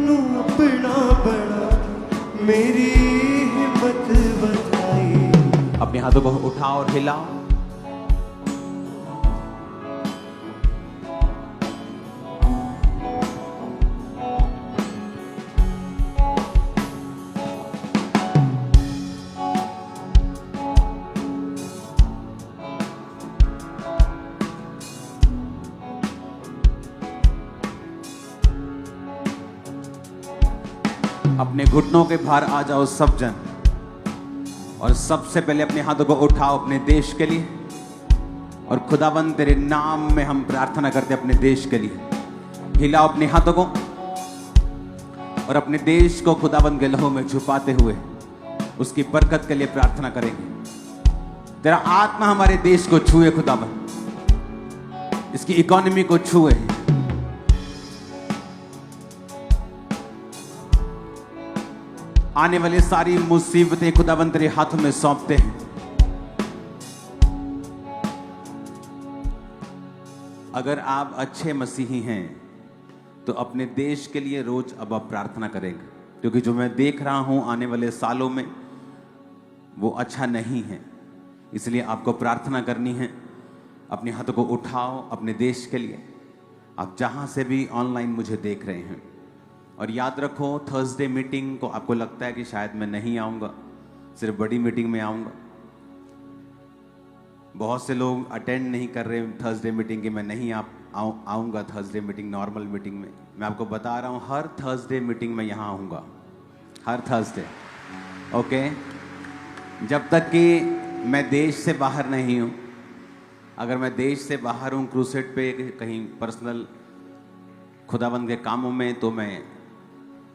मैनू अपना बना मेरी हिम्मत बधाई। अपने हाथों को उठाओ और हिलाओ। अपने घुटनों के भार आ जाओ सब जन, और सबसे पहले अपने हाथों को उठाओ अपने देश के लिए। और खुदावंद तेरे नाम में हम प्रार्थना करते हैं अपने देश के लिए। हिलाओ अपने हाथों को और अपने देश को खुदावंद के लहू में छुपाते हुए उसकी बरकत के लिए प्रार्थना करेंगे। तेरा आत्मा हमारे देश को छुए खुदावंद, इसकी इकोनॉमी को छुए। आने वाली सारी मुसीबतें खुदावंद तेरे हाथों में सौंपते हैं। अगर आप अच्छे मसीही हैं तो अपने देश के लिए रोज अब आप प्रार्थना करेंगे, क्योंकि जो मैं देख रहा हूं आने वाले सालों में वो अच्छा नहीं है। इसलिए आपको प्रार्थना करनी है। अपने हाथों को उठाओ अपने देश के लिए, आप जहां से भी ऑनलाइन मुझे देख रहे हैं। और याद रखो, थर्सडे मीटिंग को आपको लगता है कि शायद मैं नहीं आऊँगा, सिर्फ बड़ी मीटिंग में आऊँगा। बहुत से लोग अटेंड नहीं कर रहे थर्सडे मीटिंग की, मैं नहीं आऊँगा थर्सडे मीटिंग, नॉर्मल मीटिंग में। मैं आपको बता रहा हूँ हर थर्सडे मीटिंग में यहाँ आऊँगा, हर थर्सडे। ओके, जब तक कि मैं देश से बाहर नहीं हूँ। अगर मैं देश से बाहर हूँ क्रूसेड पे कहीं पर्सनल खुदाबंद के कामों में, तो मैं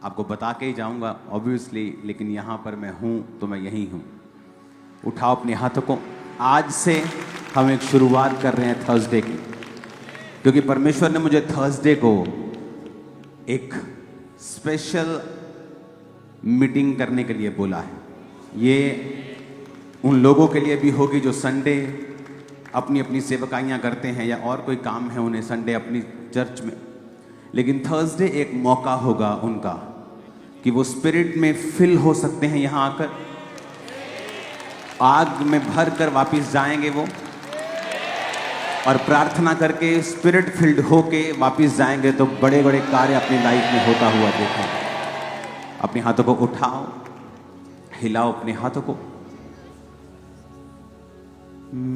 आपको बता के ही जाऊंगा ऑब्वियसली, लेकिन यहाँ पर मैं हूँ तो मैं यहीं हूँ। उठाओ अपने हाथों को। आज से हम एक शुरुआत कर रहे हैं थर्सडे की, क्योंकि परमेश्वर ने मुझे थर्सडे को एक स्पेशल मीटिंग करने के लिए बोला है। ये उन लोगों के लिए भी होगी जो संडे अपनी अपनी सेवकाइयाँ करते हैं या और कोई काम है उन्हें संडे अपनी चर्च में, लेकिन थर्सडे एक मौका होगा उनका कि वो स्पिरिट में फिल हो सकते हैं। यहाँ आकर आग में भर कर वापिस जाएंगे वो, और प्रार्थना करके स्पिरिट फिल्ड होके वापिस जाएंगे तो बड़े बड़े कार्य अपनी लाइफ में होता हुआ देखेंगे। अपने हाथों को उठाओ, हिलाओ अपने हाथों को।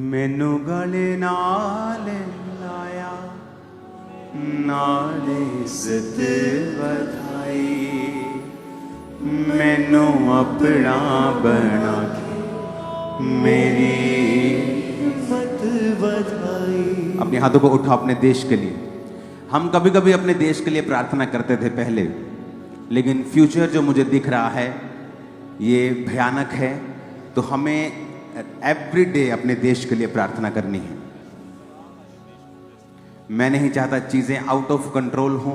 मैनू गले नाल लाया नाले इज्जत बधाई, मैनू अपना बना के मेरी हिम्मत बधाई। अपने हाथों को उठाओ अपने देश के लिए। हम कभी कभी अपने देश के लिए प्रार्थना करते थे पहले, लेकिन फ्यूचर जो मुझे दिख रहा है ये भयानक है। तो हमें एवरी डे अपने देश के लिए प्रार्थना करनी है। मैं नहीं चाहता चीजें आउट ऑफ कंट्रोल हो,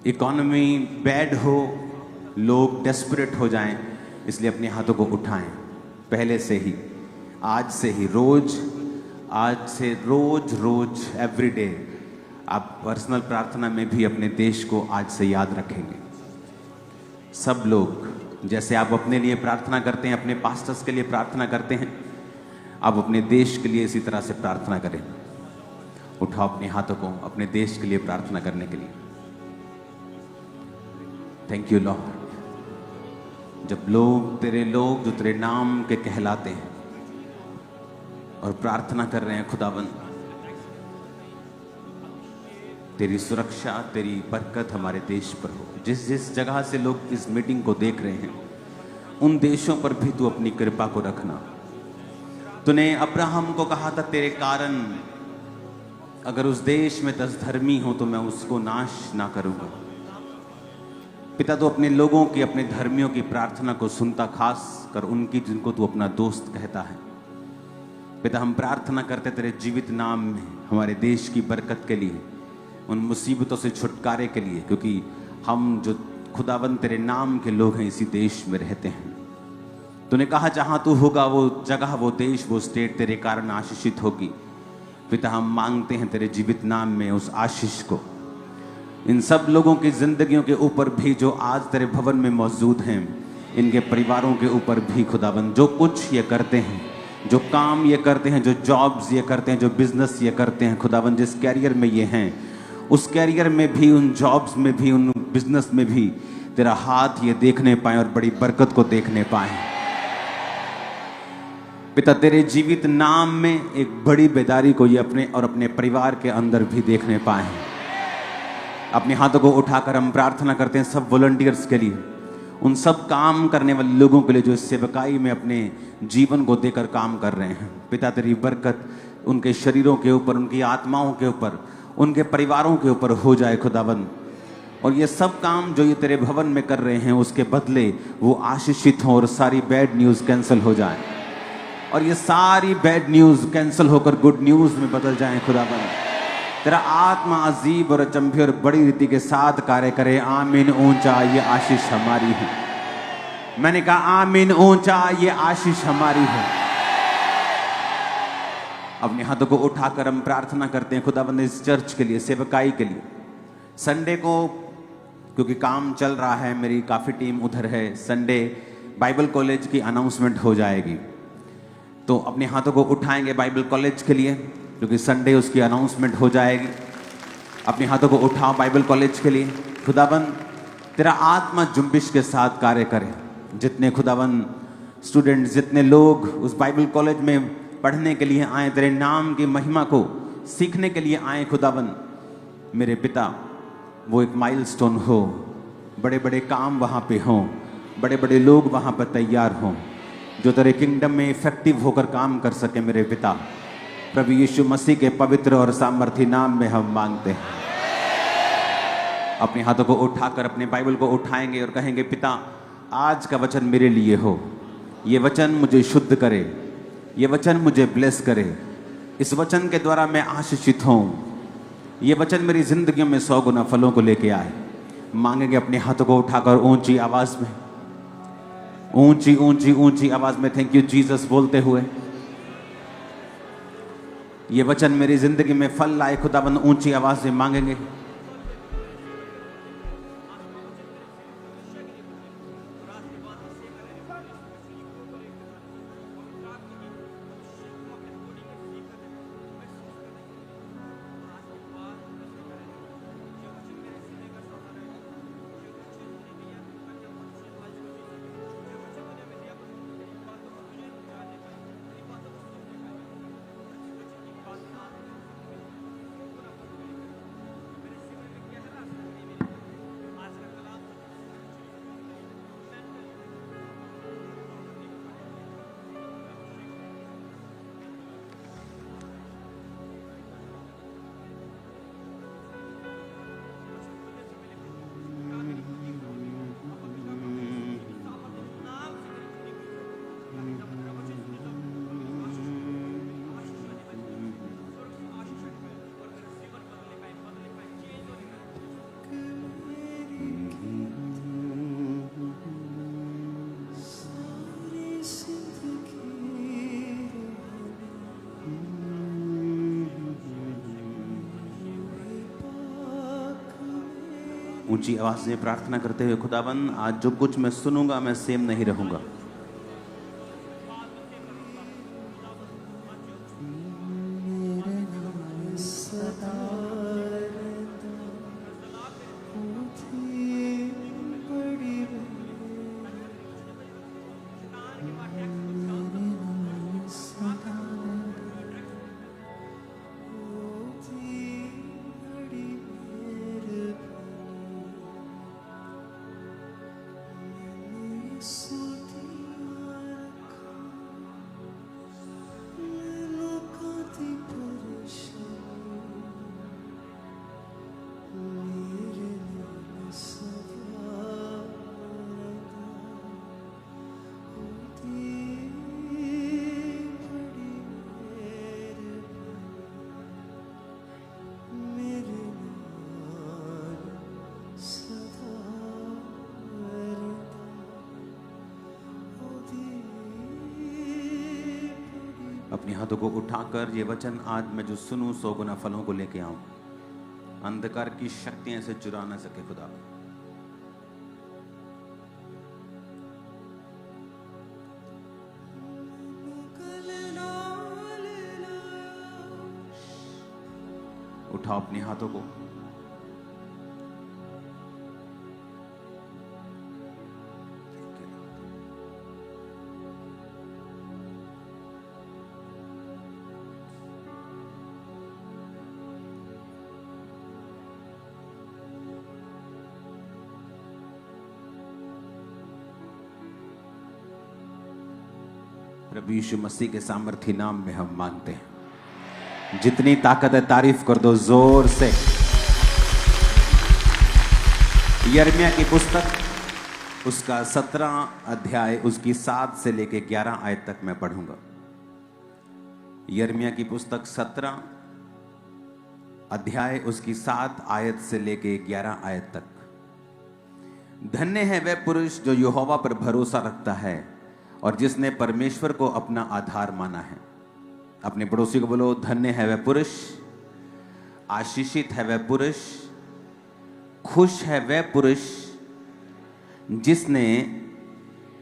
इकोनॉमी बैड हो, लोग डेस्परेट हो जाएं। इसलिए अपने हाथों को उठाएं पहले से ही, आज से ही, आज से रोज एवरी डे आप पर्सनल प्रार्थना में भी अपने देश को आज से याद रखेंगे। सब लोग जैसे आप अपने लिए प्रार्थना करते हैं, अपने पास्टर्स के लिए प्रार्थना करते हैं, आप अपने देश के लिए इसी तरह से प्रार्थना करें। उठाओ अपने हाथों को अपने देश के लिए प्रार्थना करने के लिए। Thank you Lord. जब लोग तेरे लोग जो तेरे नाम के कहलाते हैं और प्रार्थना कर रहे हैं खुदाबंद, तेरी सुरक्षा, तेरी बरकत हमारे देश पर हो। जिस जिस जगह से लोग इस मीटिंग को देख रहे हैं उन देशों पर भी तू अपनी कृपा को रखना। तूने अब्राहम को कहा था तेरे कारण अगर उस देश में 10 धर्मी हो तो मैं उसको नाश ना करूंगा। पिता, तू अपने लोगों की, अपने धर्मियों की प्रार्थना को सुनता, खास कर उनकी जिनको तू अपना दोस्त कहता है। पिता, हम प्रार्थना करते तेरे जीवित नाम में हमारे देश की बरकत के लिए, उन मुसीबतों से छुटकारे के लिए, क्योंकि हम जो खुदावंद तेरे नाम के लोग हैं इसी देश में रहते हैं। तूने कहा जहां तू होगा वो जगह, वो देश, वो स्टेट तेरे कारण आशीषित होगी। पिता, हम मांगते हैं तेरे जीवित नाम में उस आशीष को, इन सब लोगों की जिंदगियों के ऊपर भी जो आज तेरे भवन में मौजूद हैं, इनके परिवारों के ऊपर भी खुदाबंद, जो कुछ ये करते हैं, जो काम ये करते हैं, जो जॉब्स ये करते हैं, जो बिजनेस ये करते हैं खुदाबंद, जिस कैरियर में ये हैं, उस कैरियर में भी, उन जॉब्स में भी, उन बिजनेस में भी तेरा हाथ ये देखने पाए और बड़ी बरकत को देखने पाए। पिता, तेरे जीवित नाम में एक बड़ी बेदारी को ये अपने और अपने परिवार के अंदर भी देखने पाए। अपने हाथों को उठाकर हम प्रार्थना करते हैं सब वॉलंटियर्स के लिए, उन सब काम करने वाले लोगों के लिए जो इस सेवकाई में अपने जीवन को देकर काम कर रहे हैं। पिता, तेरी बरकत उनके शरीरों के ऊपर, उनकी आत्माओं के ऊपर, उनके परिवारों के ऊपर हो जाए खुदाबंद। और ये सब काम जो ये तेरे भवन में कर रहे हैं, उसके बदले वो आशीषित हों और सारी बैड न्यूज़ कैंसिल हो जाए, और ये सारी बैड न्यूज़ कैंसिल होकर गुड न्यूज़ में बदल जाएं खुदाबंद। तेरा आत्मा अजीब और अचंभे और बड़ी रीति के साथ कार्य करे। आमीन। ऊंचा ये आशीष हमारी है। मैंने कहा आमीन। ऊंचा ये आशीष हमारी है। अपने हाथों को उठाकर हम प्रार्थना करते हैं खुदाबंद इस चर्च के लिए, सेवकाई के लिए। संडे को क्योंकि काम चल रहा है, मेरी काफ़ी टीम उधर है, संडे बाइबल कॉलेज की अनाउंसमेंट हो जाएगी, तो अपने हाथों को उठाएंगे बाइबल कॉलेज के लिए, क्योंकि संडे उसकी अनाउंसमेंट हो जाएगी। अपने हाथों को उठाओ बाइबल कॉलेज के लिए। खुदाबंद तेरा आत्मा जुम्बिश के साथ कार्य करे। जितने खुदाबंद स्टूडेंट्स, जितने लोग उस बाइबल कॉलेज में पढ़ने के लिए आए, तेरे नाम की महिमा को सीखने के लिए आए खुदाबंद, मेरे पिता, वो एक माइलस्टोन हो, बड़े बड़े काम वहाँ पे हों, बड़े बड़े लोग वहाँ पर तैयार हों जो तेरे किंगडम में इफेक्टिव होकर काम कर सके। मेरे पिता, प्रभु यीशु मसीह के पवित्र और सामर्थी नाम में हम मांगते हैं। अपने हाथों को उठाकर अपने बाइबल को उठाएंगे और कहेंगे, पिता, आज का वचन मेरे लिए हो। ये वचन मुझे शुद्ध करे, ये वचन मुझे ब्लेस करे, इस वचन के द्वारा मैं आशीषित हूँ। ये वचन मेरी जिंदगी में 100 गुना फलों को लेके आए। मांगेंगे अपने हाथों को उठाकर ऊंची आवाज में, ऊंची ऊंची ऊंची आवाज में थैंक यू जीसस बोलते हुए, ये वचन मेरी जिंदगी में फल लाए खुदाबंद। ऊंची आवाज से मांगेंगे। ऊंची आवाज से प्रार्थना करते हुए, खुदाबंद, आज जो कुछ मैं सुनूंगा मैं सेम नहीं रहूंगा। अपने हाथों को उठाकर ये वचन आज मैं जो सुनूं 100 गुना फलों को लेके आऊं। अंधकार की शक्तियां इसे चुरा ना सके खुदा। उठाओ अपने हाथों को। प्रभु यीशु मसीह के सामर्थी नाम में हम मांगते हैं। जितनी ताकत है तारीफ कर दो जोर से। यिर्मयाह की पुस्तक उसका 17 अध्याय उसकी 7 से लेके 11 आयत तक मैं पढ़ूंगा। यिर्मयाह की पुस्तक 17 अध्याय उसकी 7 आयत से लेके 11 आयत तक। धन्य है वह पुरुष जो यहोवा पर भरोसा रखता है और जिसने परमेश्वर को अपना आधार माना है। अपने पड़ोसी को बोलो, धन्य है वह पुरुष, आशीषित है वह पुरुष, खुश है वह पुरुष जिसने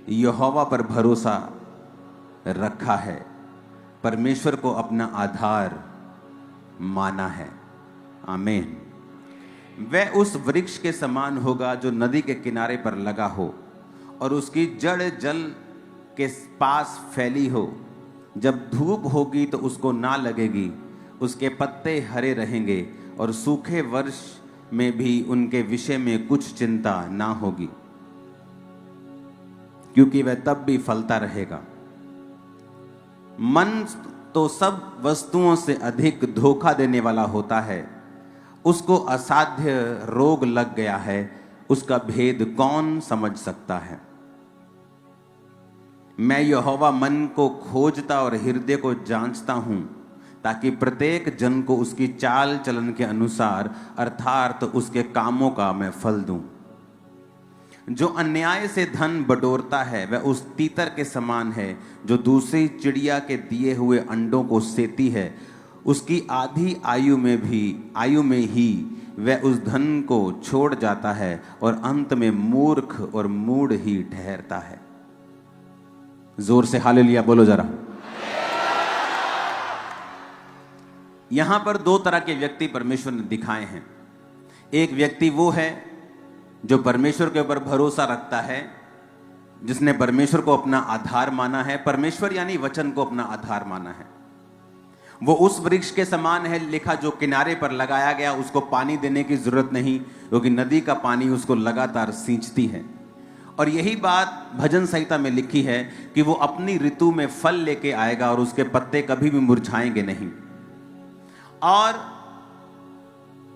यहोवा पर भरोसा रखा है, परमेश्वर को अपना आधार माना है। आमीन। वह उस वृक्ष के समान होगा जो नदी के किनारे पर लगा हो और उसकी जड़ जल के पास फैली हो। जब धूप होगी तो उसको ना लगेगी, उसके पत्ते हरे रहेंगे और सूखे वर्ष में भी उनके विषय में कुछ चिंता ना होगी, क्योंकि वह तब भी फलता रहेगा। मन तो सब वस्तुओं से अधिक धोखा देने वाला होता है। उसको असाध्य रोग लग गया है, उसका भेद कौन समझ सकता है। मैं यहोवा मन को खोजता और हृदय को जांचता हूं, ताकि प्रत्येक जन को उसकी चाल चलन के अनुसार अर्थात तो उसके कामों का मैं फल दूं। जो अन्याय से धन बटोरता है वह उस तीतर के समान है जो दूसरी चिड़िया के दिए हुए अंडों को सेती है। उसकी आधी आयु में ही वह उस धन को छोड़ जाता है और अंत में मूर्ख और मूढ़ ही ठहरता है। जोर से हालेलुया बोलो जरा। यहां पर 2 तरह के व्यक्ति परमेश्वर ने दिखाए हैं। एक व्यक्ति वो है जो परमेश्वर के ऊपर भरोसा रखता है, जिसने परमेश्वर को अपना आधार माना है। परमेश्वर यानी वचन को अपना आधार माना है। वो उस वृक्ष के समान है लिखा जो किनारे पर लगाया गया, उसको पानी देने की जरूरत नहीं, क्योंकि नदी का पानी उसको लगातार सींचती है। और यही बात भजन संहिता में लिखी है कि वो अपनी ऋतु में फल लेके आएगा और उसके पत्ते कभी भी मुरझाएंगे नहीं। और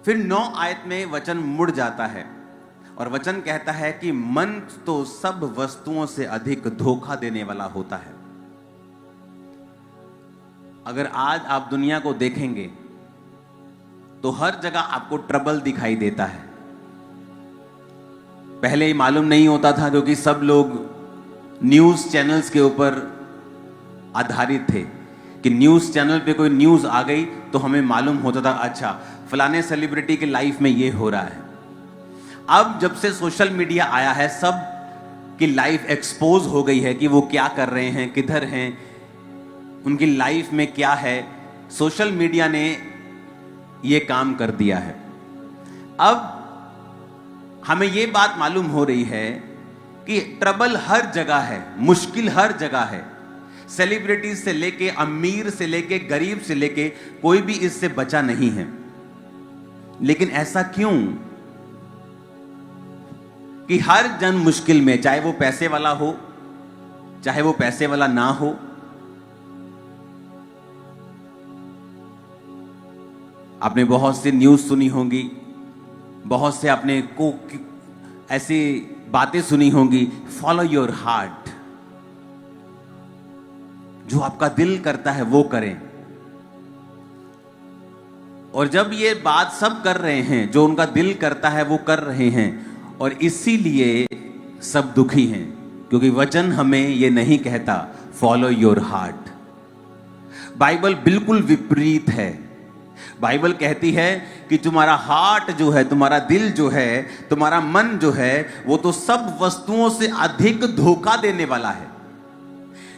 फिर 9 आयत में वचन मुड़ जाता है और वचन कहता है कि मन तो सब वस्तुओं से अधिक धोखा देने वाला होता है। अगर आज आप दुनिया को देखेंगे तो हर जगह आपको ट्रबल दिखाई देता है। पहले ही मालूम नहीं होता था, क्योंकि सब लोग न्यूज़ चैनल्स के ऊपर आधारित थे कि न्यूज़ चैनल पे कोई न्यूज़ आ गई तो हमें मालूम होता था, अच्छा फलाने सेलिब्रिटी की लाइफ में ये हो रहा है। अब जब से सोशल मीडिया आया है, सब की लाइफ एक्सपोज हो गई है कि वो क्या कर रहे हैं, किधर हैं, उनकी लाइफ में क्या है। सोशल मीडिया ने ये काम कर दिया है। अब हमें ये बात मालूम हो रही है कि ट्रबल हर जगह है, मुश्किल हर जगह है। सेलिब्रिटी से लेके अमीर से लेके गरीब से लेके कोई भी इससे बचा नहीं है। लेकिन ऐसा क्यों कि हर जन मुश्किल में, चाहे वो पैसे वाला हो चाहे वो पैसे वाला ना हो। आपने बहुत सी न्यूज़ सुनी होंगी, बहुत से आपने को ऐसी बातें सुनी होंगी, फॉलो योर हार्ट, जो आपका दिल करता है वो करें। और जब ये बात सब कर रहे हैं, जो उनका दिल करता है वो कर रहे हैं, और इसीलिए सब दुखी हैं, क्योंकि वचन हमें ये नहीं कहता फॉलो योर हार्ट। बाइबल बिल्कुल विपरीत है। बाइबल कहती है कि तुम्हारा हार्ट जो है, तुम्हारा दिल जो है, तुम्हारा मन जो है, वो तो सब वस्तुओं से अधिक धोखा देने वाला है।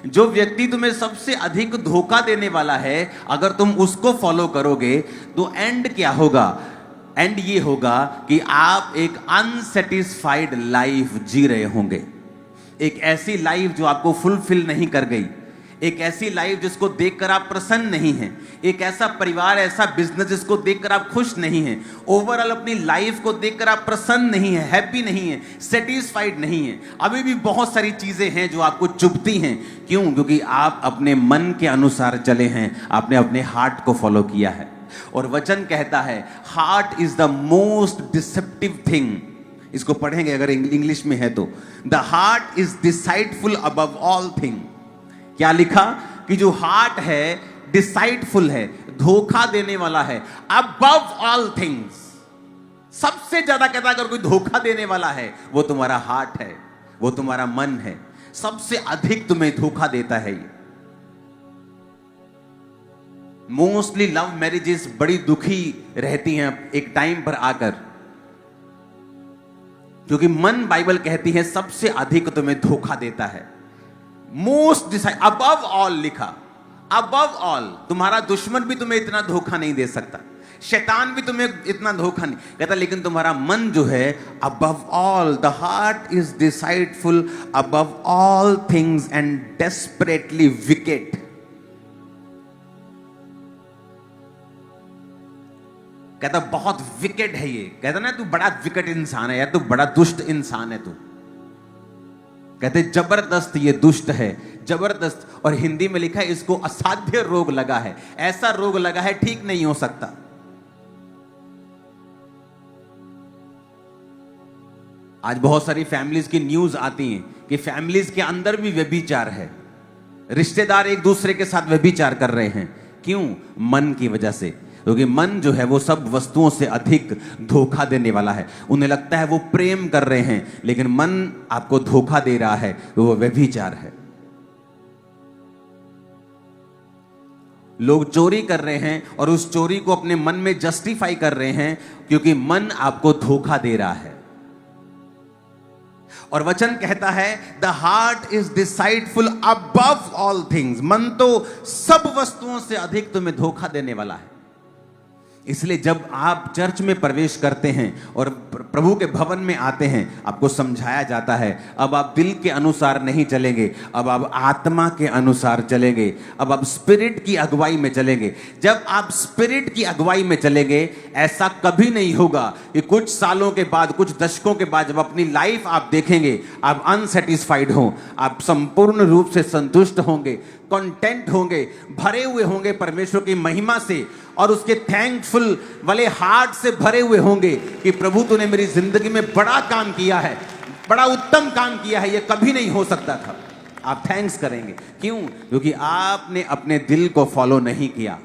जो व्यक्ति तुम्हें सबसे अधिक धोखा देने वाला है, अगर तुम उसको फॉलो करोगे तो एंड क्या होगा? एंड ये होगा कि आप एक अनसेटिस्फाइड लाइफ जी रहे होंगे। एक ऐसी लाइफ जो आपको फुलफिल नहीं कर गई, एक ऐसी लाइफ जिसको देखकर आप प्रसन्न नहीं हैं, एक ऐसा परिवार, ऐसा बिजनेस जिसको देखकर आप खुश नहीं हैं, ओवरऑल अपनी लाइफ को देखकर आप प्रसन्न नहीं हैं, हैप्पी नहीं हैं, सेटिस्फाइड नहीं हैं। अभी भी बहुत सारी चीजें हैं जो आपको चुभती हैं। क्यों? क्योंकि आप अपने मन के अनुसार चले हैं, आपने अपने हार्ट को फॉलो किया है। और वचन कहता है heart is the most deceptive thing. इसको पढ़ेंगे अगर इंग्लिश में है तो, the heart is deceitful above all thing. क्या लिखा? कि जो हार्ट है डिसाइडफुल है, धोखा देने वाला है, अबव ऑल थिंग्स। सबसे ज्यादा कहता अगर कोई धोखा देने वाला है वो तुम्हारा हार्ट है, वो तुम्हारा मन है। सबसे अधिक तुम्हें धोखा देता है ये। मोस्टली लव मैरिजेस बड़ी दुखी रहती हैं एक टाइम पर आकर, क्योंकि मन, बाइबल कहती है, सबसे अधिक तुम्हें धोखा देता है। मोस्ट डिसाइड, अबव ऑल लिखा, अबव ऑल। तुम्हारा दुश्मन भी तुम्हें इतना धोखा नहीं दे सकता, शैतान भी तुम्हें इतना धोखा नहीं कहता, लेकिन तुम्हारा मन जो है above all. The heart is deceitful above all things and desperately wicked. कहता बहुत विकेट है ये। कहता ना तू बड़ा विकेट इंसान है यार, तू बड़ा दुष्ट इंसान है तू। कहते जबरदस्त ये दुष्ट है, जबरदस्त। और हिंदी में लिखा है इसको असाध्य रोग लगा है। ऐसा रोग लगा है ठीक नहीं हो सकता। आज बहुत सारी फैमिलीज की न्यूज आती हैं कि फैमिलीज के अंदर भी व्यभिचार है, रिश्तेदार एक दूसरे के साथ व्यभिचार कर रहे हैं। क्यों? मन की वजह से। क्योंकि मन जो है वो सब वस्तुओं से अधिक धोखा देने वाला है। उन्हें लगता है वो प्रेम कर रहे हैं, लेकिन मन आपको धोखा दे रहा है, वो व्यभिचार है। लोग चोरी कर रहे हैं और उस चोरी को अपने मन में जस्टिफाई कर रहे हैं, क्योंकि मन आपको धोखा दे रहा है। और वचन कहता है the heart is deceitful above all things. मन तो सब वस्तुओं से अधिक तुम्हें धोखा देने वाला है। इसलिए जब आप चर्च में प्रवेश करते हैं और प्रभु के भवन में आते हैं, आपको समझाया जाता है अब आप दिल के अनुसार नहीं चलेंगे, अब आप आत्मा के अनुसार चलेंगे, अब आप स्पिरिट की अगुवाई में चलेंगे। जब आप स्पिरिट की अगुवाई में चलेंगे, ऐसा कभी नहीं होगा कि कुछ सालों के बाद, कुछ दशकों के बाद जब अपनी लाइफ आप देखेंगे, आप अनसेटिस्फाइड हो। आप संपूर्ण रूप से संतुष्ट होंगे, कंटेंट होंगे, भरे हुए होंगे परमेश्वर की महिमा से, और उसके थैंकफुल वाले हार्ट से भरे हुए होंगे कि प्रभु तूने मेरी जिंदगी में बड़ा काम किया है, बड़ा उत्तम काम किया है, ये कभी नहीं हो सकता था। आप थैंक्स करेंगे। क्यों? क्योंकि आपने अपने दिल को फॉलो नहीं किया।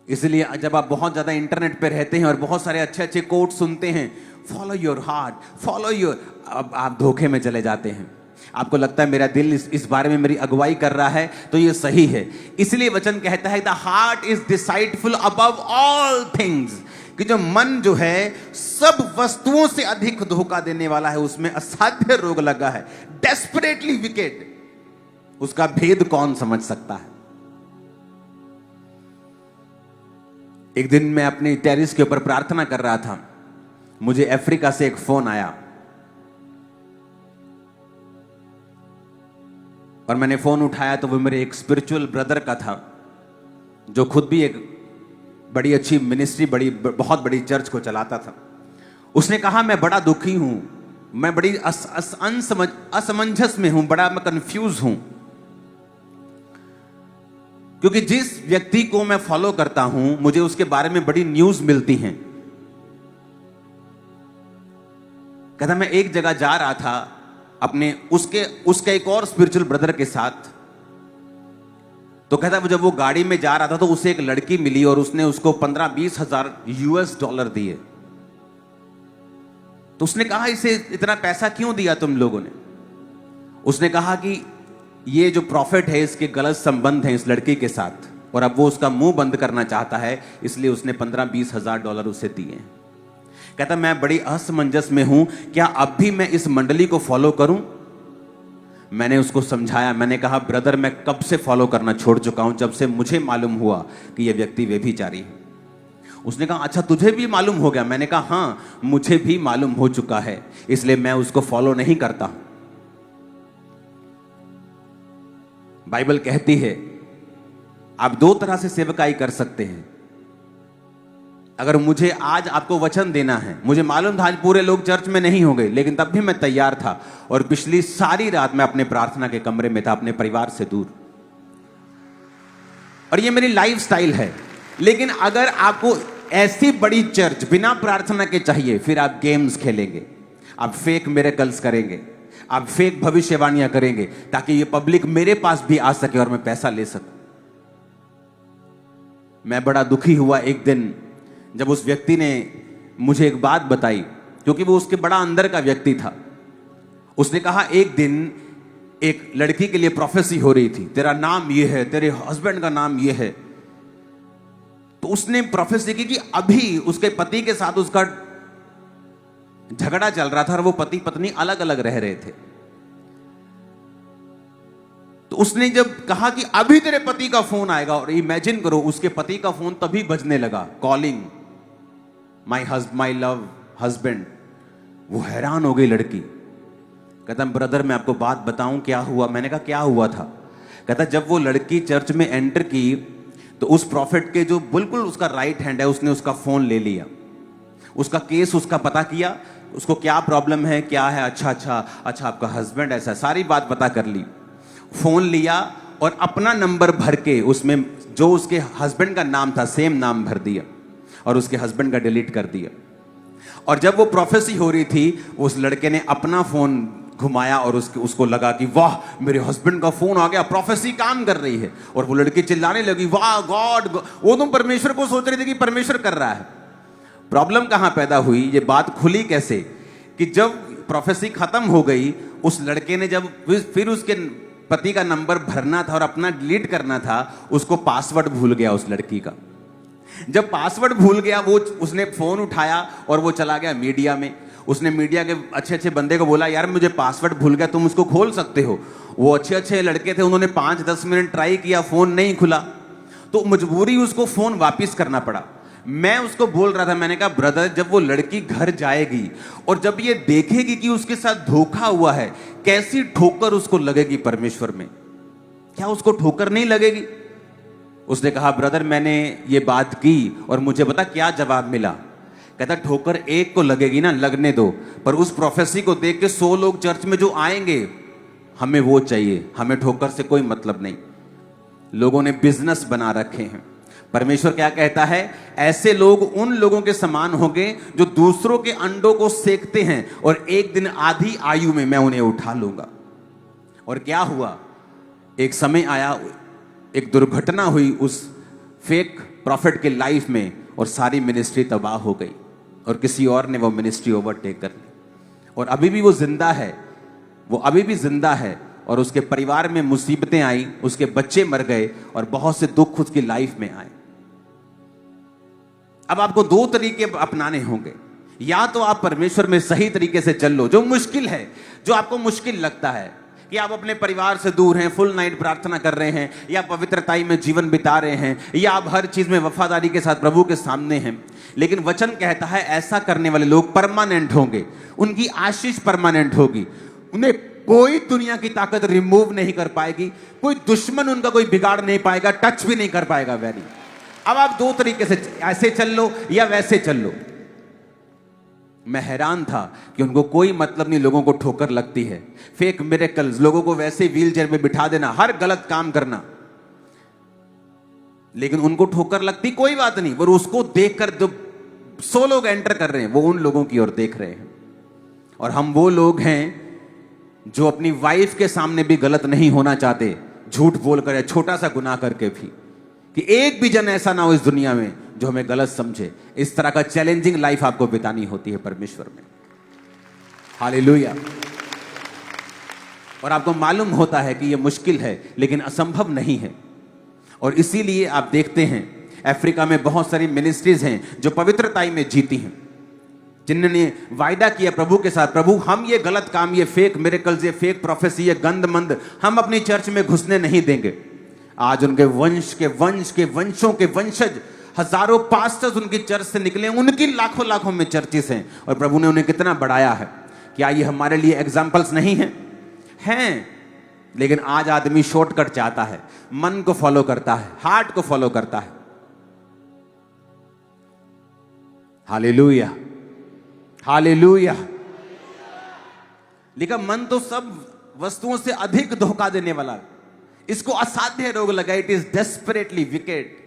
इसलिए जब आप बहुत ज्यादा इंटरनेट पे रहते हैं और बहुत सारे अच्छे अच्छे कोट सुनते हैं, follow your heart, follow your, अब आप धोखे में चले जाते हैं। आपको लगता है मेरा दिल इस बारे में मेरी अगुवाई कर रहा है तो ये सही है। इसलिए वचन कहता है the heart is deceitful above all things, कि जो मन जो है सब वस्तुओं से अधिक धोखा देने वाला है, उसमें असाध्य रोग लगा है, डेस्परेटली विकेट। उसका भेद कौन समझ सकता है? एक दिन मैं अपनी टेरिस के ऊपर प्रार्थना कर रहा था, मुझे अफ्रीका से एक फोन आया और मैंने फोन उठाया तो वो मेरे एक स्पिरिचुअल ब्रदर का था, जो खुद भी एक बड़ी अच्छी मिनिस्ट्री, बहुत बड़ी चर्च को चलाता था। उसने कहा मैं बड़ा दुखी हूं, मैं बड़ी असमंजस में हूं, बड़ा मैं कंफ्यूज हूं, क्योंकि जिस व्यक्ति को मैं फॉलो करता हूं मुझे उसके बारे में बड़ी न्यूज मिलती हैं। कहता मैं एक जगह जा रहा था अपने उसके एक और स्पिरिचुअल ब्रदर के साथ, तो कहता जब वो गाड़ी में जा रहा था तो उसे एक लड़की मिली और उसने उसको 15-20 हजार US$ दिए। तो उसने कहा इसे इतना पैसा क्यों दिया तुम लोगों ने? उसने कहा कि ये जो प्रॉफिट है इसके गलत संबंध है इस लड़की के साथ, और अब वो उसका मुंह बंद करना चाहता है, इसलिए उसने 15-20 हजार डॉलर उसे दिए। कहता मैं बड़ी असमंजस में हूं, क्या अब भी मैं इस मंडली को फॉलो करूं? मैंने उसको समझाया, मैंने कहा ब्रदर मैं कब से फॉलो करना छोड़ चुका हूं, जब से मुझे मालूम हुआ कि यह व्यक्ति व्यभिचारी है। उसने कहा अच्छा तुझे भी मालूम हो गया? मैंने कहा हाँ मुझे भी मालूम हो चुका है, इसलिए मैं उसको फॉलो नहीं करता। बाइबल कहती है आप दो तरह से सेवकाई कर सकते हैं। अगर मुझे आज आपको वचन देना है, मुझे मालूम था आज पूरे लोग चर्च में नहीं होंगे, लेकिन तब भी मैं तैयार था और पिछली सारी रात मैं अपने प्रार्थना के कमरे में था, अपने परिवार से दूर, और ये मेरी लाइफ स्टाइल है। लेकिन अगर आपको ऐसी बड़ी चर्च बिना प्रार्थना के चाहिए, फिर आप गेम्स खेलेंगे, आप फेक मिरेकल्स करेंगे, आप फेक भविष्यवाणियां करेंगे ताकि ये पब्लिक मेरे पास भी आ सके और मैं पैसा ले सकूं। मैं बड़ा दुखी हुआ एक दिन जब उस व्यक्ति ने मुझे एक बात बताई, क्योंकि वो उसके बड़ा अंदर का व्यक्ति था। उसने कहा एक दिन एक लड़की के लिए प्रोफेसी हो रही थी, तेरा नाम ये है, तेरे हस्बैंड का नाम ये है। तो उसने प्रोफेसी की कि अभी उसके पति के साथ उसका झगड़ा चल रहा था और वो पति पत्नी अलग अलग रह रहे थे। तो उसने जब कहा कि अभी तेरे पति का फोन आएगा, और इमेजिन करो उसके पति का फोन तभी बजने लगा, कॉलिंग माई लव हस्बैंड। वो हैरान हो गई लड़की। कहता ब्रदर मैं आपको बात बताऊं क्या हुआ? मैंने कहा क्या हुआ था? कहता जब वो लड़की चर्च में एंटर की तो उस प्रॉफिट के जो बिल्कुल उसका राइट हैंड है, उसने उसका फोन ले लिया, उसका केस उसका पता किया, उसको क्या प्रॉब्लम है क्या है, अच्छा आपका हस्बैंड ऐसा, सारी बात पता कर ली। फोन लिया और अपना नंबर भर के उसमें जो उसके हस्बैंड का नाम था सेम नाम भर दिया और उसके हस्बैंड का डिलीट कर दिया। और जब वो प्रोफेसी हो रही थी, उस लड़के ने अपना फोन घुमाया और उसको लगा कि वाह मेरे हस्बैंड का फोन आ गया, प्रोफेसी काम कर रही है। और वो लड़की चिल्लाने लगी वाह गॉड, वो तो परमेश्वर को सोच रही थी कि परमेश्वर कर रहा है। प्रॉब्लम कहां पैदा हुई, ये बात खुली कैसे कि जब प्रोफेसी खत्म हो गई, उस लड़के ने जब फिर उसके पति का नंबर भरना था और अपना डिलीट करना था, उसको पासवर्ड भूल गया उस लड़की का। जब पासवर्ड भूल गया, वो उसने फोन उठाया और वो चला गया मीडिया में। उसने मीडिया के अच्छे अच्छे बंदे को बोला यार मुझे पासवर्ड भूल गया, तुम उसको खोल सकते हो। वो अच्छे अच्छे लड़के थे, उन्होंने 5-10 मिनट ट्राई किया, फोन नहीं खुला, तो मजबूरी उसको फोन वापस करना पड़ा। मैं उसको बोल रहा था, मैंने कहा ब्रदर जब वो लड़की घर जाएगी और जब ये देखेगी कि उसके साथ धोखा हुआ है, कैसी ठोकर उसको लगेगी परमेश्वर में, क्या उसको ठोकर नहीं लगेगी? उसने कहा ब्रदर मैंने ये बात की और मुझे पता क्या जवाब मिला। कहता ठोकर एक को लगेगी ना, लगने दो, पर उस प्रोफेसी को देख के 100 लोग चर्च में जो आएंगे, हमें वो चाहिए, हमें ठोकर से कोई मतलब नहीं। लोगों ने बिजनेस बना रखे हैं। परमेश्वर क्या कहता है, ऐसे लोग उन लोगों के समान होंगे जो दूसरों के अंडों को सेकते हैं और एक दिन आधी आयु में मैं उन्हें उठा लूंगा। और क्या हुआ, एक समय आया, एक दुर्घटना हुई उस फेक प्रॉफिट के लाइफ में और सारी मिनिस्ट्री तबाह हो गई और किसी और ने वो मिनिस्ट्री ओवरटेक कर ली। और अभी भी वो जिंदा है, वो अभी भी जिंदा है और उसके परिवार में मुसीबतें आई, उसके बच्चे मर गए और बहुत से दुख उसकी लाइफ में आए। अब आपको 2 तरीके अपनाने होंगे, या तो आप परमेश्वर में सही तरीके से चल लो, जो मुश्किल है, जो आपको मुश्किल लगता है कि आप अपने परिवार से दूर हैं, फुल नाइट प्रार्थना कर रहे हैं, या पवित्रताई में जीवन बिता रहे हैं, या आप हर चीज में वफादारी के साथ प्रभु के सामने हैं। लेकिन वचन कहता है ऐसा करने वाले लोग परमानेंट होंगे, उनकी आशीष परमानेंट होगी, उन्हें कोई दुनिया की ताकत रिमूव नहीं कर पाएगी, कोई दुश्मन उनका कोई बिगाड़ नहीं पाएगा, टच भी नहीं कर पाएगा। वेरी अब आप 2 तरीके से, ऐसे चल लो या वैसे चल लो। मैं हैरान था कि उनको कोई मतलब नहीं, लोगों को ठोकर लगती है, फेक मिरेकल्स, लोगों को वैसे व्हील चेयर में बिठा देना, हर गलत काम करना, लेकिन उनको ठोकर लगती कोई बात नहीं। वो उसको देखकर जो 100 लोग एंटर कर रहे हैं, वो उन लोगों की ओर देख रहे हैं। और हम वो लोग हैं जो अपनी वाइफ के सामने भी गलत नहीं होना चाहते, झूठ बोलकर या छोटा सा गुनाह करके भी, कि एक भी जन ऐसा ना हो इस दुनिया में जो हमें गलत समझे। इस तरह का चैलेंजिंग लाइफ आपको बितानी होती है परमेश्वर में। हालेलुया। और आपको मालूम होता है कि यह मुश्किल है, लेकिन असंभव नहीं है। और इसीलिए आप देखते हैं अफ्रीका में बहुत सारी मिनिस्ट्रीज हैं जो पवित्रताई में जीती हैं, जिन्होंने वायदा किया प्रभु के साथ, प्रभु हम ये गलत काम, ये फेक मिरेकल्स, ये फेक प्रोफेसी, ये गंदमंद हम अपनी चर्च में घुसने नहीं देंगे। आज उनके वंश के वंशों के वंशज, हजारों पास्टर्स उनकी चर्च से निकले, उनकी लाखों लाखों में चर्चेस हैं और प्रभु ने उन्हें कितना बढ़ाया है। क्या ये हमारे लिए एग्जाम्पल्स नहीं हैं? हैं। लेकिन आज आदमी शॉर्टकट चाहता है, मन को फॉलो करता है, हार्ट को फॉलो करता है। Hallelujah, hallelujah. लेकिन मन तो सब वस्तुओं से अधिक धोखा देने वाला है। इसको असाध्य रोग लगा, इट इज डेस्परेटली विकेट।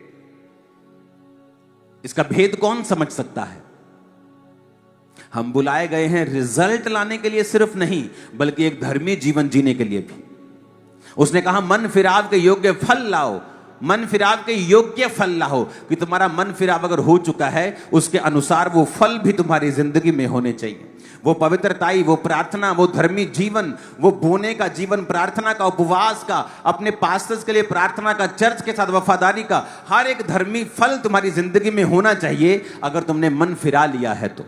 इसका भेद कौन समझ सकता है? हम बुलाए गए हैं रिजल्ट लाने के लिए सिर्फ नहीं, बल्कि एक धर्मी जीवन जीने के लिए भी। उसने कहा मन फिराव के योग्य फल लाओ, मन फिराव के योग्य फल लाओ, कि तुम्हारा मन फिराव अगर हो चुका है उसके अनुसार वो फल भी तुम्हारी जिंदगी में होने चाहिए। वो पवित्रताई, वो प्रार्थना, वो धर्मी जीवन, वो बोने का जीवन, प्रार्थना का, उपवास का, अपने पास्टर्स के लिए प्रार्थना का, चर्च के साथ वफादारी का, हर एक धर्मी फल तुम्हारी जिंदगी में होना चाहिए अगर तुमने मन फिरा लिया है तो।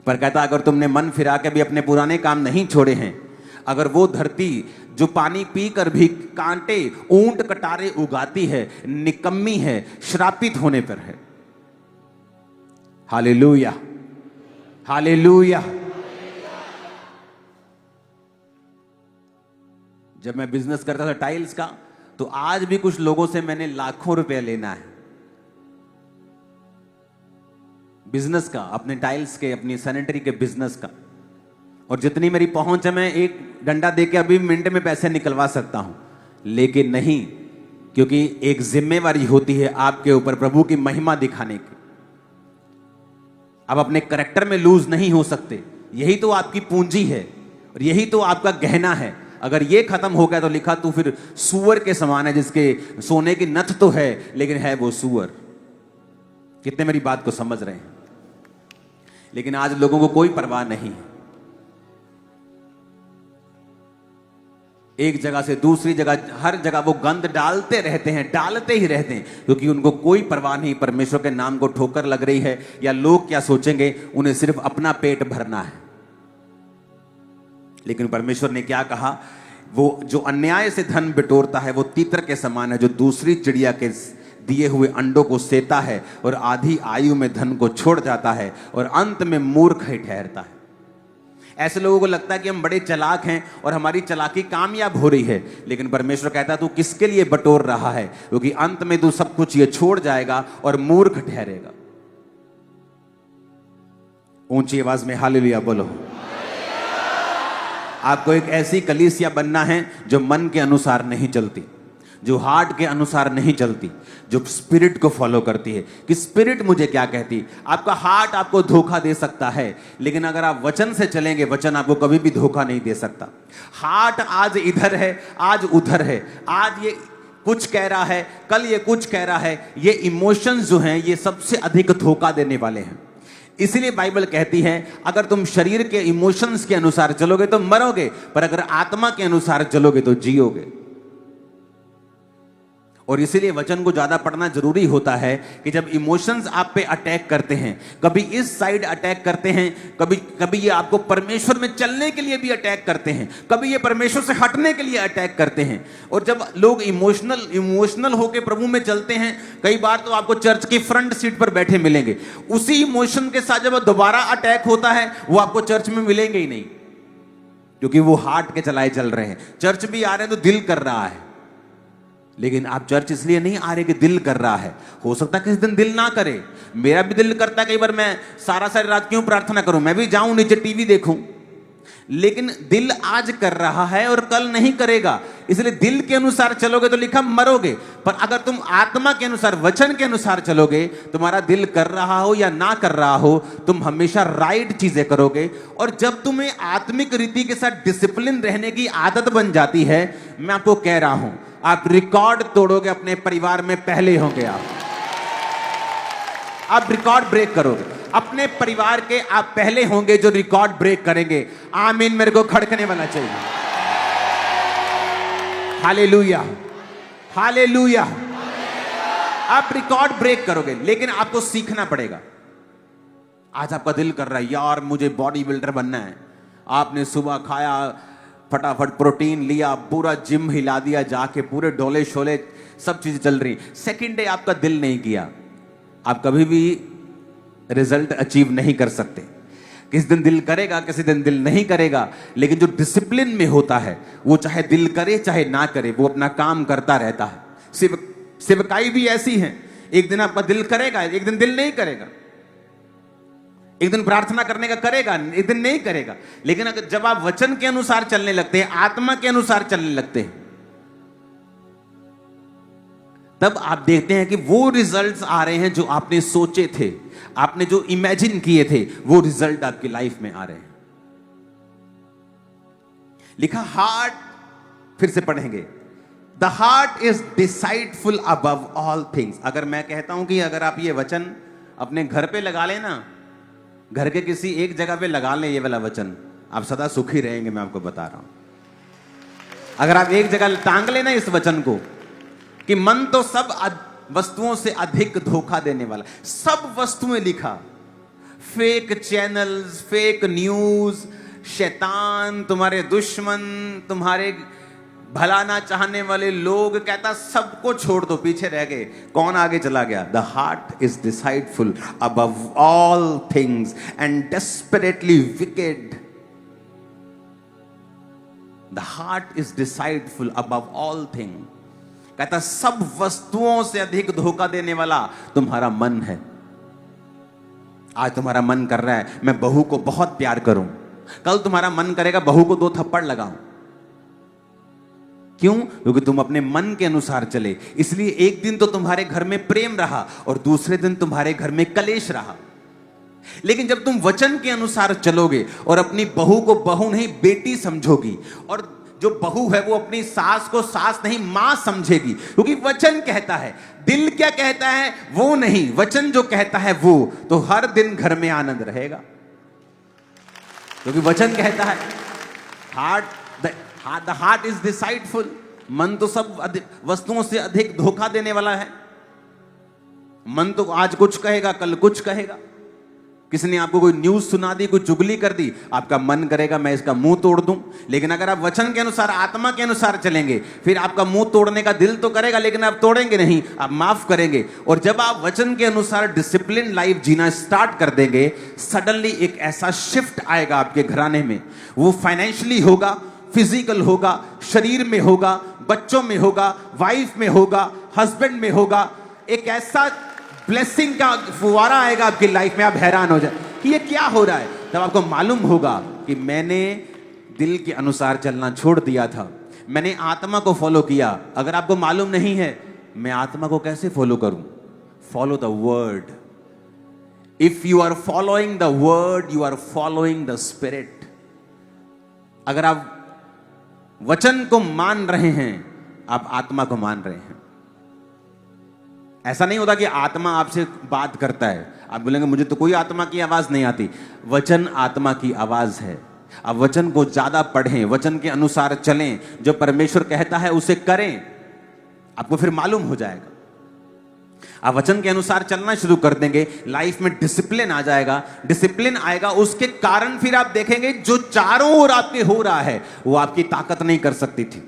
पर कहता अगर तुमने मन फिरा के भी अपने पुराने काम नहीं छोड़े हैं, अगर वो धरती जो पानी पीकर भी कांटे ऊंट कटारे उगाती है, निकम्मी है, श्रापित होने पर है। Hallelujah, hallelujah. जब मैं बिजनेस करता था टाइल्स का, तो आज भी कुछ लोगों से मैंने लाखों रुपए लेना है बिजनेस का, अपने टाइल्स के, अपनी सैनिटरी के बिजनेस का। और जितनी मेरी पहुंच है मैं एक डंडा देके अभी मिनट में पैसे निकलवा सकता हूं, लेकिन नहीं, क्योंकि एक जिम्मेवारी होती है आपके ऊपर प्रभु की महिमा दिखाने की। आप अपने करैक्टर में लूज नहीं हो सकते। यही तो आपकी पूंजी है और यही तो आपका गहना है। अगर ये खत्म हो गया तो लिखा तू फिर सूअर के समान है, जिसके सोने की नथ तो है लेकिन है वो सूअर। कितने मेरी बात को समझ रहे हैं? लेकिन आज लोगों को कोई परवाह नहीं है। एक जगह से दूसरी जगह, हर जगह वो गंद डालते रहते हैं, डालते ही रहते हैं, क्योंकि उनको कोई परवाह नहीं परमेश्वर के नाम को ठोकर लग रही है या लोग क्या सोचेंगे। उन्हें सिर्फ अपना पेट भरना है। लेकिन परमेश्वर ने क्या कहा? वो जो अन्याय से धन बिटोरता है वो तीतर के समान है, जो दूसरी चिड़िया के दिए हुए अंडों को सेता है और आधी आयु में धन को छोड़ जाता है और अंत में मूर्ख ही ठहरता है। ऐसे लोगों को लगता है कि हम बड़े चालाक हैं और हमारी चालाकी कामयाब हो रही है, लेकिन परमेश्वर कहता है तू किसके लिए बटोर रहा है, क्योंकि अंत में तू सब कुछ ये छोड़ जाएगा और मूर्ख ठहरेगा। ऊंची आवाज में हालेलुया बोलो। आपको एक ऐसी कलीसिया बनना है जो मन के अनुसार नहीं चलती, जो हार्ट के अनुसार नहीं चलती, जो स्पिरिट को फॉलो करती है कि स्पिरिट मुझे क्या कहती। आपका हार्ट आपको धोखा दे सकता है, लेकिन अगर आप वचन से चलेंगे, वचन आपको कभी भी धोखा नहीं दे सकता। हार्ट आज इधर है, आज उधर है, आज ये कुछ कह रहा है, कल ये कुछ कह रहा है। ये इमोशंस जो हैं ये सबसे अधिक धोखा देने वाले हैं। इसीलिए बाइबल कहती है अगर तुम शरीर के इमोशंस के अनुसार चलोगे तो मरोगे, पर अगर आत्मा के अनुसार चलोगे तो जियोगे। और इसीलिए वचन को ज्यादा पढ़ना जरूरी होता है कि जब इमोशंस आप पे अटैक करते हैं, कभी इस साइड अटैक करते हैं, कभी ये आपको परमेश्वर में चलने के लिए भी अटैक करते हैं, कभी ये परमेश्वर से हटने के लिए अटैक करते हैं। और जब लोग इमोशनल होकर प्रभु में चलते हैं, कई बार तो आपको चर्च की फ्रंट सीट पर बैठे मिलेंगे। उसी इमोशन के साथ जब दोबारा अटैक होता है वो आपको चर्च में मिलेंगे ही नहीं, क्योंकि वो हार्ट के चलाए चल रहे हैं। चर्च भी आ रहे हैं तो दिल कर रहा है, लेकिन आप चर्च इसलिए नहीं आ रहे कि दिल कर रहा है। हो सकता है किसी दिन दिल ना करे। मेरा भी दिल करता है कई बार मैं सारी रात क्यों प्रार्थना करूं, मैं भी जाऊं नीचे टीवी देखूं, लेकिन दिल आज कर रहा है और कल नहीं करेगा। इसलिए दिल के अनुसार चलोगे तो लिखा मरोगे, पर अगर तुम आत्मा के अनुसार, वचन के अनुसार चलोगे, तुम्हारा दिल कर रहा हो या ना कर रहा हो, तुम हमेशा राइट चीजें करोगे। और जब तुम्हें आत्मिक रीति के साथ डिसिप्लिन रहने की आदत बन जाती है, मैं आपको कह रहा हूं आप रिकॉर्ड तोड़ोगे, अपने परिवार में पहले होंगे। आप रिकॉर्ड ब्रेक करोगे अपने परिवार के, आप पहले होंगे जो रिकॉर्ड ब्रेक करेंगे। आमीन मेरे को खड़कने वाला चाहिए। Hallelujah, hallelujah. आप रिकॉर्ड ब्रेक करोगे, लेकिन आपको सीखना पड़ेगा। आज आपका दिल कर रहा है यार मुझे बॉडी बिल्डर बनना है, आपने सुबह खाया, फटाफट प्रोटीन लिया, पूरा जिम हिला दिया जाके, पूरे डोले शोले सब चीजें चल रही। सेकंड डे आपका दिल नहीं किया, आप कभी भी रिजल्ट अचीव नहीं कर सकते। किसी दिन दिल करेगा, किसी दिन दिल नहीं करेगा, लेकिन जो डिसिप्लिन में होता है वो चाहे दिल करे चाहे ना करे, वो अपना काम करता रहता है। सेवकाई भी ऐसी है, एक दिन आपका दिल करेगा, एक दिन दिल नहीं करेगा, एक दिन प्रार्थना करने का करेगा, एक दिन नहीं करेगा। लेकिन अगर जब आप वचन के अनुसार चलने लगते हैं, आत्मा के अनुसार चलने लगते हैं, तब आप देखते हैं कि वो रिजल्ट्स आ रहे हैं जो आपने सोचे थे, आपने जो इमेजिन किए थे, वो रिजल्ट आपकी लाइफ में आ रहे हैं। लिखा हार्ट, फिर से पढ़ेंगे, the heart is deceitful above all things. अगर मैं कहता हूं कि अगर आप ये वचन अपने घर पे लगा लेना, घर के किसी एक जगह पे लगा लें ये वाला वचन, आप सदा सुखी रहेंगे। मैं आपको बता रहा हूं, अगर आप एक जगह टांग लेना इस वचन को कि मन तो सब वस्तुओं से अधिक धोखा देने वाला। सब वस्तुएं लिखा, फेक चैनल्स, फेक न्यूज, शैतान, तुम्हारे दुश्मन, तुम्हारे भला ना चाहने वाले लोग, कहता सबको छोड़ दो, पीछे रह गए, कौन आगे चला गया। The heart is deceitful above all things and desperately wicked. The heart is deceitful above all thing. कहता सब वस्तुओं से अधिक धोखा देने वाला तुम्हारा मन है। आज तुम्हारा मन कर रहा है मैं बहू को बहुत प्यार करूं, कल तुम्हारा मन करेगा बहू को 2 थप्पड़ लगाऊं। क्यों? क्योंकि तुम अपने मन के अनुसार चले। इसलिए एक दिन तो तुम्हारे घर में प्रेम रहा और दूसरे दिन तुम्हारे घर में कलेश रहा। लेकिन जब तुम वचन के अनुसार चलोगे और अपनी बहू को बहू नहीं बेटी समझोगी, और जो बहू है वो अपनी सास को सास नहीं मां समझेगी, क्योंकि वचन कहता है, दिल क्या कहता है वो नहीं, वचन जो कहता है वो, तो हर दिन घर में आनंद रहेगा। क्योंकि वचन कहता है द हार्ट इज डिसाइडफुल। मन तो सब वस्तुओं से अधिक धोखा देने वाला है। मन तो आज कुछ कहेगा, कल कुछ कहेगा। किसी ने आपको कोई न्यूज सुना दी, कोई चुगली कर दी, आपका मन करेगा मैं इसका मुंह तोड़ दूं। लेकिन अगर आप वचन के अनुसार, आत्मा के अनुसार चलेंगे, फिर आपका मुंह तोड़ने का दिल तो करेगा, लेकिन आप तोड़ेंगे नहीं, आप माफ करेंगे। और जब आप वचन के अनुसार डिसिप्लिन लाइफ जीना स्टार्ट कर देंगे, सडनली एक ऐसा शिफ्ट आएगा आपके घराने में। वो फाइनेंशियली होगा, फिजिकल होगा, शरीर में होगा, बच्चों में होगा, वाइफ में होगा, हस्बैंड में होगा। एक ऐसा ब्लेसिंग का फुवारा आएगा आपकी लाइफ में, आप हैरान हो जाए कि ये क्या हो रहा है। तब आपको मालूम होगा कि मैंने दिल के अनुसार चलना छोड़ दिया था, मैंने आत्मा को फॉलो किया। अगर आपको मालूम नहीं है मैं आत्मा को कैसे फॉलो करूं, follow the word. If you are following the word, you are following the spirit. अगर आप वचन को मान रहे हैं, आप आत्मा को मान रहे हैं। ऐसा नहीं होता कि आत्मा आपसे बात करता है, आप बोलेंगे मुझे तो कोई आत्मा की आवाज नहीं आती। वचन आत्मा की आवाज है। आप वचन को ज्यादा पढ़ें, वचन के अनुसार चलें, जो परमेश्वर कहता है उसे करें, आपको फिर मालूम हो जाएगा। आप वचन के अनुसार चलना शुरू कर देंगे, लाइफ में डिसिप्लिन आ जाएगा। डिसिप्लिन आएगा, उसके कारण फिर आप देखेंगे जो चारों ओर आपके हो रहा है वो आपकी ताकत नहीं कर सकती थी,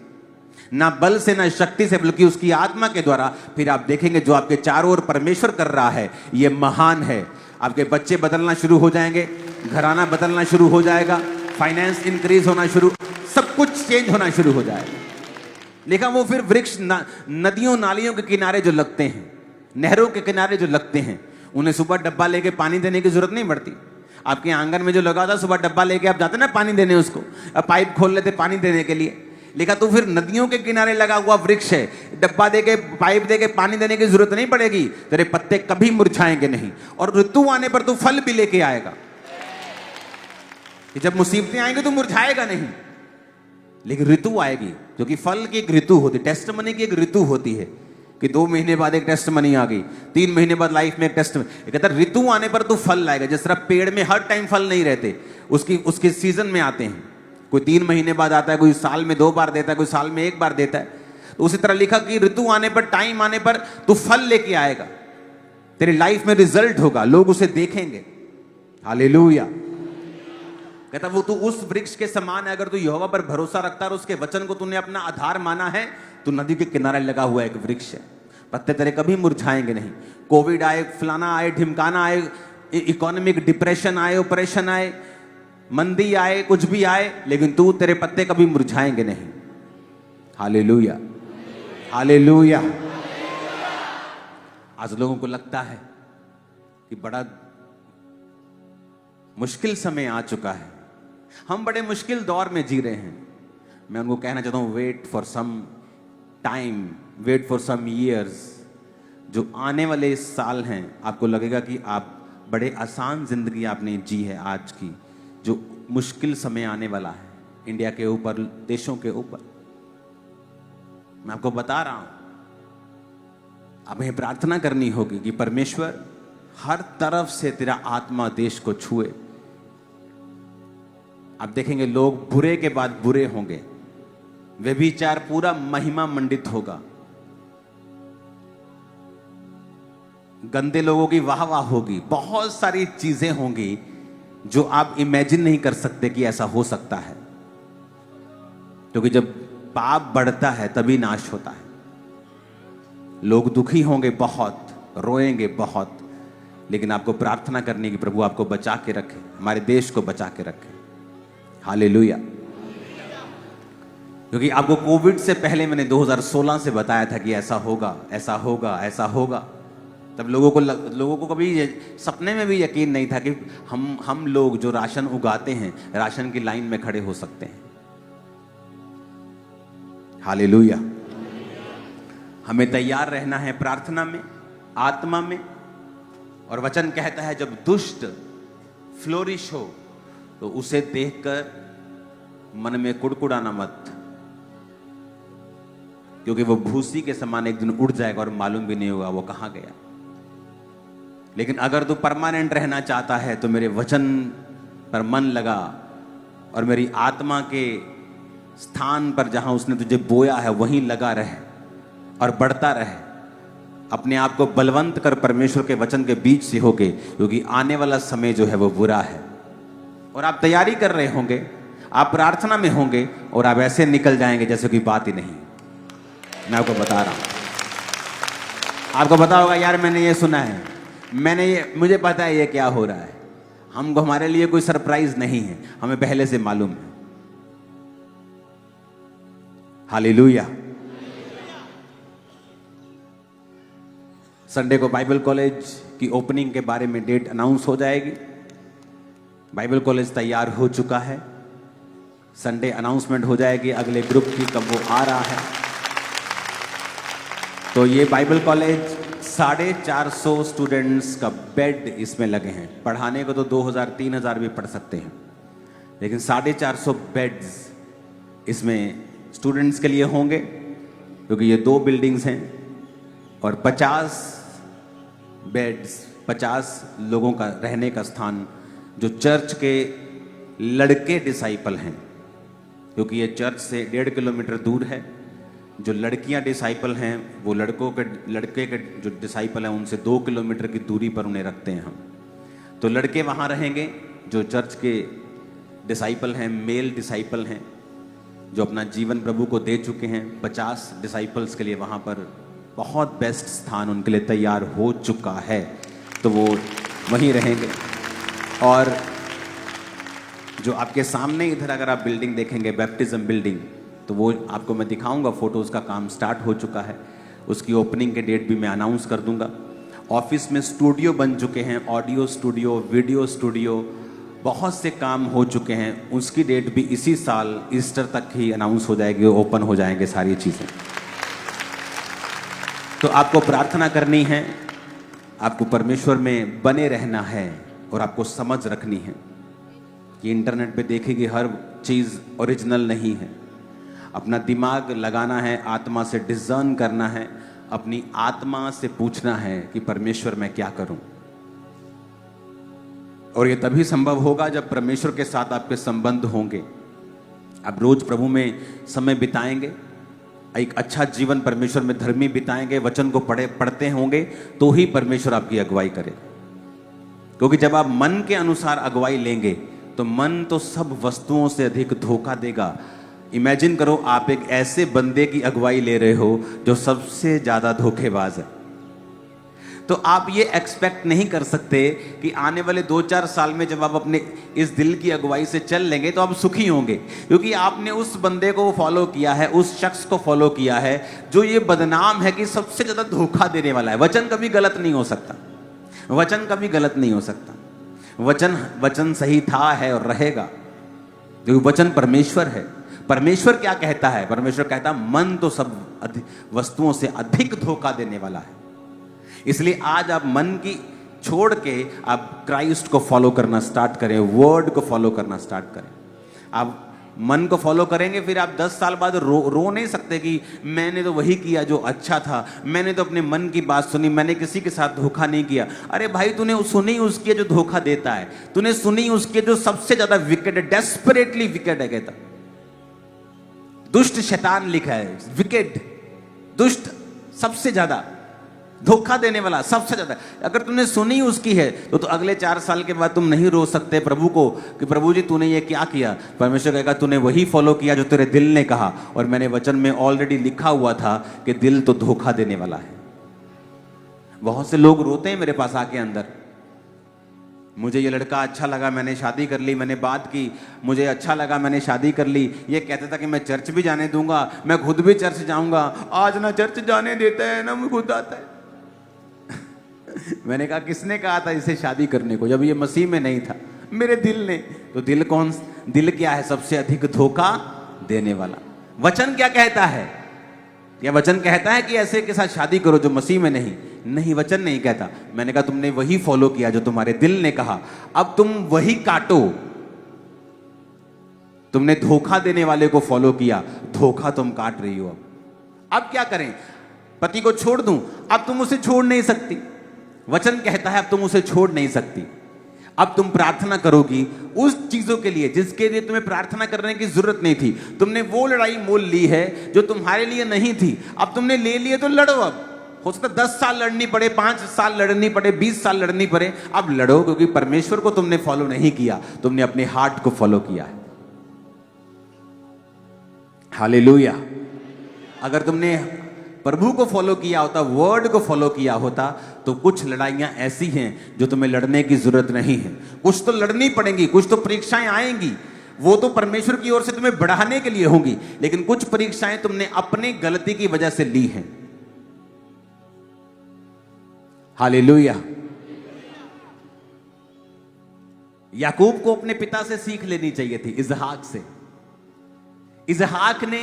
ना बल से ना शक्ति से, बल्कि उसकी आत्मा के द्वारा। फिर आप देखेंगे जो आपके चारों ओर परमेश्वर कर रहा है ये महान है। आपके बच्चे बदलना शुरू हो जाएंगे, घराना बदलना शुरू हो जाएगा, फाइनेंस इंक्रीज होना शुरू, सब कुछ चेंज होना शुरू हो जाएगा। लेकिन वो फिर वृक्ष नदियों नालियों के किनारे जो लगते हैं, नहरों के किनारे जो लगते हैं, उन्हें सुबह डब्बा लेके पानी देने की जरूरत नहीं पड़ती। आपके आंगन में जो लगा था, सुबह डब्बा लेके आप जाते ना पानी देने, उसको पाइप खोल लेते पानी देने के लिए। लेकिन तो फिर नदियों के किनारे लगा हुआ वृक्ष है, डब्बा देके पाइप देके पानी देने की जरूरत नहीं पड़ेगी, तेरे पत्ते कभी मुरझाएंगे नहीं, और ऋतु आने पर तू फल भी लेके आएगा। कि जब मुसीबतें आएंगी तो मुरझाएगा नहीं, लेकिन ऋतु आएगी, जो कि फल की एक ऋतु होती है, टेस्टमनी की एक ऋतु होती है कि 2 महीने बाद एक टेस्टमनी आ गई, 3 महीने बाद लाइफ में एक टेस्टमनी। कहता ऋतु आने पर तू फल लाएगा। जिस तरह पेड़ में हर टाइम फल नहीं रहते, उसके सीजन में आते हैं। कोई 3 महीने बाद आता है, कोई साल में 2 बार देता है, कोई साल में 1 बार देता है। तो उसी तरह लिखा कि ऋतु आने पर, टाइम आने पर तू फल लेके आएगा, तेरी लाइफ में रिजल्ट होगा, लोग उसे देखेंगे। हालेलुया। कहता वो तू उस वृक्ष के समान है, अगर तू यहोवा पर भरोसा रखता है और उसके वचन को तूने अपना आधार माना है, तो नदी के किनारे लगा हुआ एक वृक्ष है, पत्ते तेरे कभी मुरझाएंगे नहीं। कोविड आए, फलाना आए, ढिमकाना आए, इकोनॉमिक डिप्रेशन आए, ऑपरेशन आए, मंदी आए, कुछ भी आए, लेकिन तू, तेरे पत्ते कभी मुरझाएंगे नहीं। Hallelujah, hallelujah. आज लोगों को लगता है कि बड़ा मुश्किल समय आ चुका है, हम बड़े मुश्किल दौर में जी रहे हैं। मैं उनको कहना चाहता हूं, wait for some time, wait for some years. जो आने वाले इस साल हैं, आपको लगेगा कि आप बड़े आसान जिंदगी आपने जी है आज की। जो मुश्किल समय आने वाला है इंडिया के ऊपर, देशों के ऊपर, मैं आपको बता रहा हूं, हमें प्रार्थना करनी होगी कि परमेश्वर हर तरफ से तेरा आत्मा देश को छुए। आप देखेंगे लोग बुरे के बाद बुरे होंगे, व्यभिचार पूरा महिमा मंडित होगा, गंदे लोगों की वाह वाह होगी, बहुत सारी चीजें होंगी जो आप इमेजिन नहीं कर सकते कि ऐसा हो सकता है। क्योंकि जब पाप बढ़ता है तभी नाश होता है। लोग दुखी होंगे बहुत, रोएंगे बहुत, लेकिन आपको प्रार्थना करनी कि प्रभु आपको बचा के रखे, हमारे देश को बचा के रखे। हालेलुया। क्योंकि आपको कोविड से पहले मैंने 2016 से बताया था कि ऐसा होगा, ऐसा होगा, ऐसा होगा। तब लोगों को कभी सपने में भी यकीन नहीं था कि हम लोग जो राशन उगाते हैं, राशन की लाइन में खड़े हो सकते हैं। हालेलुया। हमें तैयार रहना है प्रार्थना में, आत्मा में। और वचन कहता है जब दुष्ट फ्लोरिश हो तो उसे देखकर मन में कुड़कुड़ाना मत, क्योंकि वो भूसी के समान एक दिन उड़ जाएगा और मालूम भी नहीं होगा वो कहां गया। लेकिन अगर तू परमानेंट रहना चाहता है तो मेरे वचन पर मन लगा और मेरी आत्मा के स्थान पर जहां उसने तुझे बोया है वहीं लगा रहे और बढ़ता रहे। अपने आप को बलवंत कर परमेश्वर के वचन के बीच से होके, क्योंकि आने वाला समय जो है वो बुरा है। और आप तैयारी कर रहे होंगे, आप प्रार्थना में होंगे और आप ऐसे निकल जाएंगे जैसे कोई बात ही नहीं। मैं आपको बता रहा हूं, आपको पता होगा यार मैंने ये सुना है, मुझे पता है ये क्या हो रहा है। हमको, हमारे लिए कोई सरप्राइज नहीं है, हमें पहले से मालूम है। हालेलुया। संडे को बाइबल कॉलेज की ओपनिंग के बारे में डेट अनाउंस हो जाएगी। बाइबल कॉलेज तैयार हो चुका है, संडे अनाउंसमेंट हो जाएगी अगले ग्रुप की, कब वो आ रहा है। तो ये बाइबल कॉलेज 450 स्टूडेंट्स का बेड इसमें लगे हैं। पढ़ाने को तो 2000-3000 भी पढ़ सकते हैं, लेकिन 450 बेड्स इसमें स्टूडेंट्स के लिए होंगे, क्योंकि ये 2 बिल्डिंग्स हैं। और 50 बेड्स, 50 लोगों का रहने का स्थान, जो चर्च के लड़के डिसाइपल हैं, क्योंकि ये चर्च से 1.5 किलोमीटर दूर है। जो लड़कियां डिसाइपल हैं वो लड़के के जो डिसाइपल हैं उनसे 2 किलोमीटर की दूरी पर उन्हें रखते हैं हम। तो लड़के वहाँ रहेंगे जो चर्च के डिसाइपल हैं, मेल डिसाइपल हैं, जो अपना जीवन प्रभु को दे चुके हैं। 50 डिसाइपल्स के लिए वहाँ पर बहुत बेस्ट स्थान उनके लिए तैयार हो चुका है, तो वो वहीं रहेंगे। और जो आपके सामने इधर अगर आप बिल्डिंग देखेंगे, बैप्टिज्म बिल्डिंग, तो वो आपको मैं दिखाऊंगा फोटोज़ का काम स्टार्ट हो चुका है। उसकी ओपनिंग के डेट भी मैं अनाउंस कर दूंगा। ऑफिस में स्टूडियो बन चुके हैं, ऑडियो स्टूडियो, वीडियो स्टूडियो, बहुत से काम हो चुके हैं। उसकी डेट भी इसी साल ईस्टर तक ही अनाउंस हो जाएगी, ओपन हो जाएंगे सारी चीज़ें। तो आपको प्रार्थना करनी है, आपको परमेश्वर में बने रहना है, और आपको समझ रखनी है कि इंटरनेट पे देखेगी हर चीज़ ओरिजिनल नहीं है। अपना दिमाग लगाना है, आत्मा से डिज़र्न करना है, अपनी आत्मा से पूछना है कि परमेश्वर मैं क्या करूं। और ये तभी संभव होगा जब परमेश्वर के साथ आपके संबंध होंगे। आप रोज प्रभु में समय बिताएंगे, एक अच्छा जीवन परमेश्वर में धर्मी बिताएंगे, वचन को पढ़ते होंगे, तो ही परमेश्वर आपकी अगुवाई करेगा। क्योंकि जब आप मन के अनुसार अगुवाई लेंगे तो मन तो सब वस्तुओं से अधिक धोखा देगा। इमेजिन करो, आप एक ऐसे बंदे की अगुवाई ले रहे हो जो सबसे ज्यादा धोखेबाज है, तो आप ये एक्सपेक्ट नहीं कर सकते कि आने वाले 2-4 साल में जब आप अपने इस दिल की अगुवाई से चल लेंगे तो आप सुखी होंगे, क्योंकि आपने उस बंदे को फॉलो किया है, उस शख्स को फॉलो किया है जो ये बदनाम है कि सबसे ज्यादा धोखा देने वाला है। वचन कभी गलत नहीं हो सकता, वचन कभी गलत नहीं हो सकता। वचन सही था, है और रहेगा, क्योंकि वचन परमेश्वर है। परमेश्वर क्या कहता है? परमेश्वर कहता है मन तो सब वस्तुओं से अधिक धोखा देने वाला है। इसलिए आज आप मन की छोड़ के आप क्राइस्ट को फॉलो करना स्टार्ट करें, वर्ड को फॉलो करना स्टार्ट करें। आप मन को फॉलो करेंगे, फिर आप 10 साल बाद रो नहीं सकते कि मैंने तो वही किया जो अच्छा था, मैंने तो अपने मन की बात सुनी, मैंने किसी के साथ धोखा नहीं किया। अरे भाई, तूने सुनी उसकी जो धोखा देता है, तूने सुनी उसके जो सबसे ज्यादा विकेट है, डेस्परेटली विकेट है। कहता दुष्ट शैतान लिखा है, विकेट, दुष्ट, सबसे ज्यादा धोखा देने वाला, सबसे ज्यादा। अगर तुमने सुनी उसकी है तो अगले 4 साल के बाद तुम नहीं रो सकते प्रभु को कि प्रभु जी तूने ये क्या किया। परमेश्वर कहेगा तूने वही फॉलो किया जो तेरे दिल ने कहा, और मैंने वचन में ऑलरेडी लिखा हुआ था कि दिल तो धोखा देने वाला है। बहुत से लोग रोते हैं मेरे पास आके अंदर, मुझे ये लड़का अच्छा लगा, मैंने शादी कर ली, मैंने बात की, मुझे अच्छा लगा, मैंने शादी कर ली। ये कहता था कि मैं चर्च भी जाने दूंगा, मैं खुद भी चर्च जाऊंगा, आज ना चर्च जाने देता है ना मैं खुद आता है। मैंने कहा किसने कहा था इसे शादी करने को, जब ये मसीह में नहीं था? मेरे दिल ने। तो दिल क्या है? सबसे अधिक धोखा देने वाला। वचन क्या कहता है? क्या वचन कहता है कि ऐसे के साथ शादी करो जो मसीह में नहीं, वचन नहीं कहता। मैंने कहा तुमने वही फॉलो किया जो तुम्हारे दिल ने कहा, अब तुम वही काटो। तुमने धोखा देने वाले को फॉलो किया, धोखा तुम काट रही हो। अब क्या करें? पति को छोड़ दूं? अब तुम उसे छोड़ नहीं सकती। वचन कहता है अब तुम उसे छोड़ नहीं सकती। अब तुम प्रार्थना करोगी उस चीजों के लिए जिसके लिए तुम्हें प्रार्थना करने की जरूरत नहीं थी। तुमने वो लड़ाई मोल ली है जो तुम्हारे लिए नहीं थी, अब तुमने ले लिए तो लड़ो। अब हो सकता 10 साल लड़नी पड़े, 5 साल लड़नी पड़े, 20 साल लड़नी पड़े, अब लड़ो, क्योंकि परमेश्वर को तुमने फॉलो नहीं किया, तुमने अपने हार्ट को फॉलो किया है। हालेलुया। अगर तुमने प्रभु को फॉलो किया होता, वर्ड को फॉलो किया होता, तो कुछ लड़ाइयां ऐसी हैं जो तुम्हें लड़ने की जरूरत नहीं है। कुछ तो लड़नी पड़ेंगी, कुछ तो परीक्षाएं आएंगी, वो तो परमेश्वर की ओर से तुम्हें बढ़ाने के लिए होंगी, लेकिन कुछ परीक्षाएं तुमने अपनी गलती की वजह से ली हैं। हालेलुया। याकूब को अपने पिता से सीख लेनी चाहिए थी, इसहाक से। इसहाक ने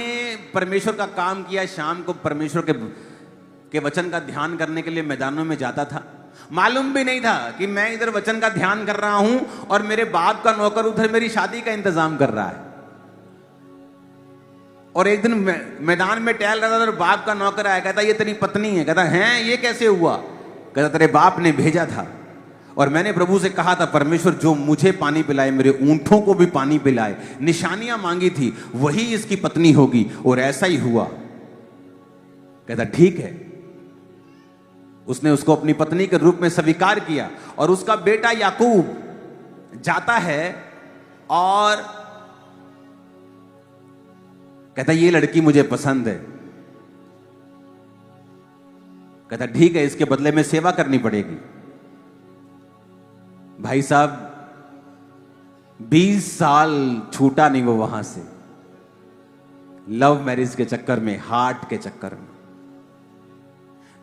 परमेश्वर का काम किया, शाम को परमेश्वर के वचन का ध्यान करने के लिए मैदानों में जाता था। मालूम भी नहीं था कि मैं इधर वचन का ध्यान कर रहा हूं और मेरे बाप का नौकर उधर मेरी शादी का इंतजाम कर रहा है। और एक दिन मैदान में टहल रहा था तो बाप का नौकर आया, कहता ये तेरी पत्नी है। कहता है ये कैसे हुआ? कहता तेरे बाप ने भेजा था और मैंने प्रभु से कहा था परमेश्वर जो मुझे पानी पिलाए मेरे ऊंटों को भी पानी पिलाए, निशानियां मांगी थी, वही इसकी पत्नी होगी, और ऐसा ही हुआ। कहता ठीक है। उसने उसको अपनी पत्नी के रूप में स्वीकार किया और उसका बेटा याकूब जाता है और कहता ये लड़की मुझे पसंद है। कहता ठीक है, इसके बदले में सेवा करनी पड़ेगी। भाई साहब 20 साल छूटा नहीं वो वहां से, लव मैरिज के चक्कर में, हार्ट के चक्कर में।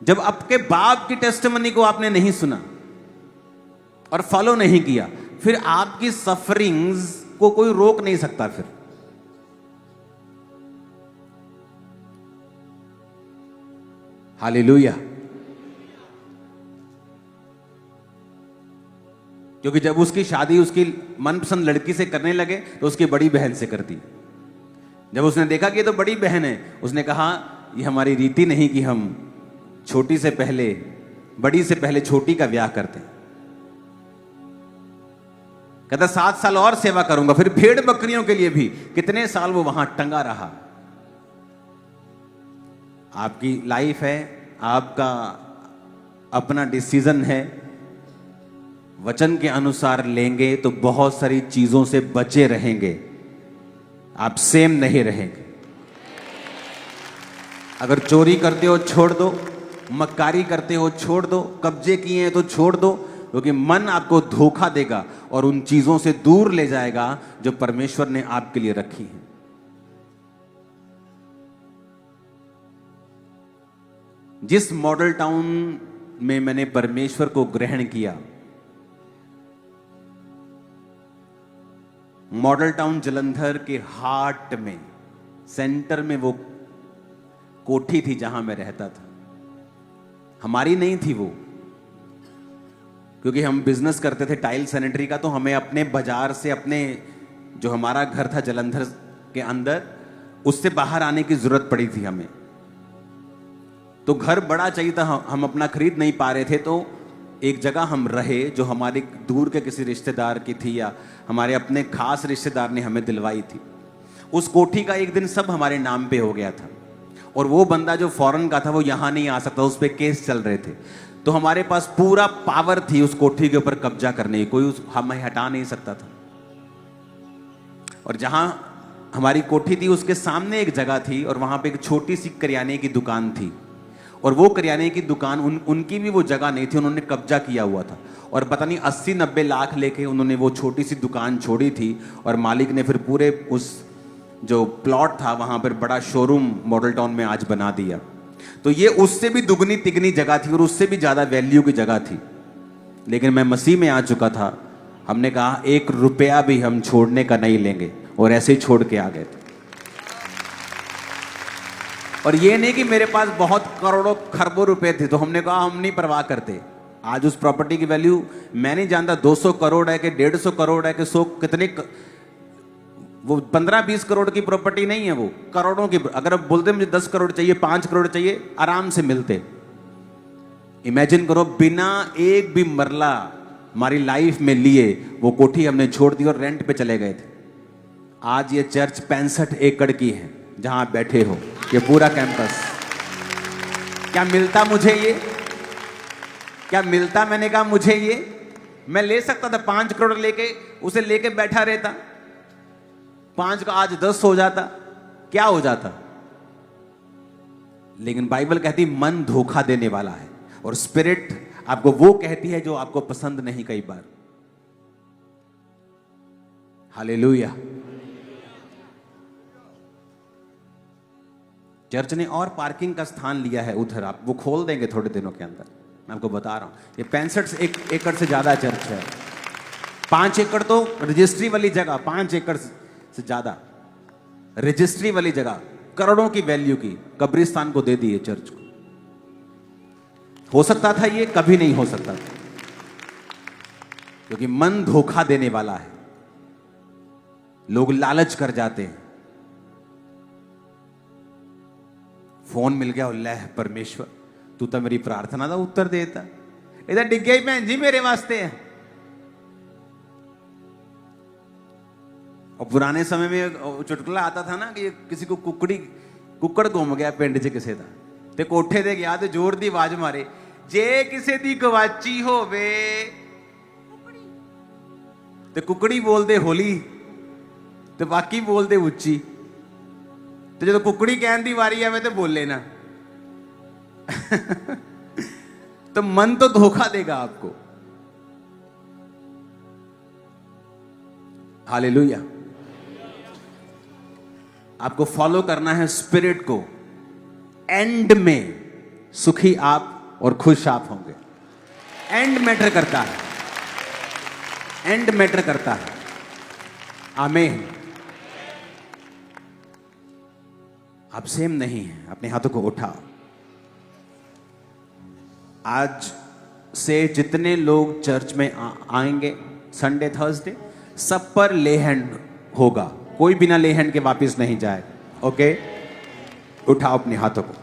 जब आपके बाप की टेस्टिमनी को आपने नहीं सुना और फॉलो नहीं किया, फिर आपकी सफरिंग्स को कोई रोक नहीं सकता। फिर हालेलुया। क्योंकि जब उसकी शादी उसकी मनपसंद लड़की से करने लगे तो उसकी बड़ी बहन से कर दी। जब उसने देखा कि ये तो बड़ी बहन है, उसने कहा ये हमारी रीति नहीं कि हम छोटी से पहले, बड़ी से पहले छोटी का ब्याह करते। कहता 7 साल और सेवा करूंगा। फिर भेड़ बकरियों के लिए भी कितने साल वो वहां टंगा रहा। आपकी लाइफ है, आपका अपना डिसीजन है। वचन के अनुसार लेंगे तो बहुत सारी चीजों से बचे रहेंगे, आप सेम नहीं रहेंगे। अगर चोरी करते हो छोड़ दो, मक्कारी करते हो छोड़ दो, कब्जे किए हैं तो छोड़ दो, क्योंकि मन आपको धोखा देगा और उन चीजों से दूर ले जाएगा जो परमेश्वर ने आपके लिए रखी है। जिस मॉडल टाउन में मैंने परमेश्वर को ग्रहण किया, मॉडल टाउन जलंधर के हार्ट में, सेंटर में वो कोठी थी जहां मैं रहता था। हमारी नहीं थी वो, क्योंकि हम बिजनेस करते थे टाइल सैनिटरी का, तो हमें अपने बाजार से, अपने जो हमारा घर था जलंधर के अंदर, उससे बाहर आने की जरूरत पड़ी थी हमें। तो घर बड़ा चाहिए था, हम अपना खरीद नहीं पा रहे थे, तो एक जगह हम रहे जो हमारे दूर के किसी रिश्तेदार की थी या हमारे अपने खास रिश्तेदार ने हमें दिलवाई थी। उस कोठी का एक दिन सब हमारे नाम पे हो गया था, और वो बंदा जो फॉरेन का था वो यहां नहीं आ सकता, उस पर केस चल रहे थे। तो हमारे पास पूरा पावर थी उस कोठी के ऊपर कब्जा करने की, कोई हमें हटा नहीं सकता था। और जहां हमारी कोठी थी उसके सामने एक जगह थी, और वहां पे एक छोटी सी करियाने की दुकान थी, और वो करियाने की दुकान उनकी भी वो जगह नहीं थी, उन्होंने कब्जा किया हुआ था। और पता नहीं 80-90 लाख लेके उन्होंने वो छोटी सी दुकान छोड़ी थी, और मालिक ने फिर पूरे उस जो प्लॉट था वहां पर बड़ा शोरूम मॉडल टाउन में आज बना दिया। तो ये उससे भी दुगनी तिगनी जगह थी और उससे भी ज्यादा वैल्यू की जगह थी। लेकिन मैं मसीह में आ चुका था, हमने कहा 1 रुपया भी हम छोड़ने का नहीं लेंगे, और ऐसे ही छोड़ के आ गए थे। और ये नहीं कि मेरे पास बहुत करोड़ों खरबों रुपए थे, तो हमने कहा हम नहीं परवाह करते। आज उस प्रॉपर्टी की वैल्यू मैं नहीं जानता 200 करोड़ है कि 150 करोड़ है कि 100 कितने, वो 15-20 करोड़ की प्रॉपर्टी नहीं है, वो करोड़ों की। अगर आप बोलते मुझे 10 करोड़ चाहिए, 5 करोड़ चाहिए, आराम से मिलते। इमेजिन करो, बिना एक भी मरला हमारी लाइफ में लिए वो कोठी हमने छोड़ दी और रेंट पे चले गए थे। आज ये चर्च 65 एकड़ की है जहां आप बैठे हो, ये पूरा कैंपस। क्या मिलता मुझे ये? क्या मिलता? मैंने कहा मुझे ये, मैं ले सकता था 5 करोड़ लेके, उसे लेके बैठा रहता, 5 का आज 10 हो जाता, क्या हो जाता। लेकिन बाइबल कहती मन धोखा देने वाला है, और स्पिरिट आपको वो कहती है जो आपको पसंद नहीं कई बार। हालेलुया। चर्च ने और पार्किंग का स्थान लिया है उधर, आप वो खोल देंगे थोड़े दिनों के अंदर, मैं आपको बता रहा हूं। ये 65 एकड़ से ज्यादा चर्च है। 5 एकड़ तो रजिस्ट्री वाली जगह, 5 एकड़ से ज्यादा रजिस्ट्री वाली जगह, करोड़ों की वैल्यू की, कब्रिस्तान को दे दी है चर्च को। हो सकता था ये? कभी नहीं हो सकता था, क्योंकि मन धोखा देने वाला है। लोग लालच कर जाते हैं। फोन मिल गया, ले परमेश्वर तू तो मेरी प्रार्थना का उत्तर देता, इधर डिग्गे ही भैन जी मेरे वास्ते है। और पुराने समय में चुटकुला आता था ना कि किसी को कुक्कड़ घुम गया पिंड च किसी का, ते कोठे ते गया ते जोर दी आवाज मारे, जे किसी दी गवाची होवे ते कुकड़ी बोलदे होली ते बाकी बोलदे उच्ची, ते जो कुकड़ी कहन दी वारी आवे ते बोले ना। तो मन तो धोखा देगा आपको। हालेलुया। आपको फॉलो करना है स्पिरिट को। एंड में सुखी आप और खुश आप होंगे। एंड मैटर करता है, एंड मैटर करता है। आमीन। आप सेम नहीं हैं। अपने हाथों को उठाओ। आज से जितने लोग चर्च में आएंगे संडे थर्सडे, सब पर ले हैंड होगा, कोई बिना ले हैंड के वापस नहीं जाए। ओके, उठाओ अपने हाथों को।